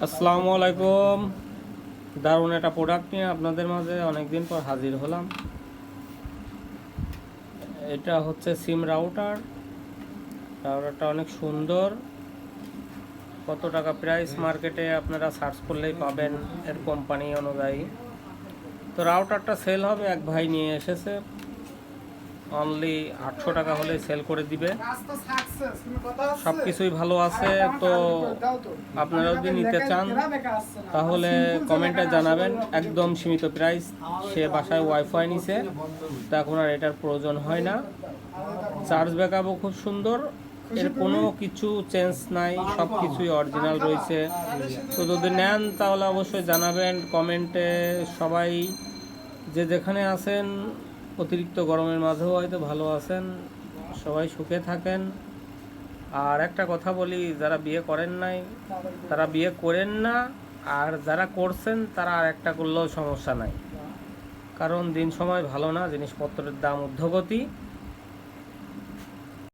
আসসালামু আলাইকুম। দারুণ একটা প্রোডাক্ট নিয়ে আপনাদের মাঝে অনেকদিন পর হাজির হলাম। এটা হচ্ছে সিম রাউটার। রাউটারটা অনেক সুন্দর। কত টাকা প্রাইস মার্কেটে আপনারা সার্চ করলেই পাবেন এর কোম্পানি অনুযায়ী। তো রাউটারটা সেল হবে, এক ভাই নিয়ে এসেছে। অনলি 800 টাকা হলে সেল করে দিবে। সব কিছুই ভালো আছে। তো আপনারা যদি নিতে চান তাহলে কমেন্টে জানাবেন। একদম সীমিত প্রাইস। সে বাসায় ওয়াইফাই নিছে, তো এখন আর এটার প্রয়োজন হয় না। চার্জ ব্যাকআপও খুব সুন্দর। এর কোনো কিছু চেঞ্জ নাই, সব কিছুই অরিজিনাল রয়েছে। তো যদি নেন তাহলে অবশ্যই জানাবেন কমেন্টে। সবাই যে যেখানে আছেন, অতিরিক্ত গরমের মাঝেও হয়তো ভালো আছেন, সবাই সুখে থাকেন। আর একটা কথা বলি, যারা বিয়ে করেন নাই তারা বিয়ে করেন না, আর যারা করছেন তারা আর একটা করলেও সমস্যা নাই। কারণ দিন সময় ভালো না, জিনিসপত্রের দাম ঊর্ধ্বগতি।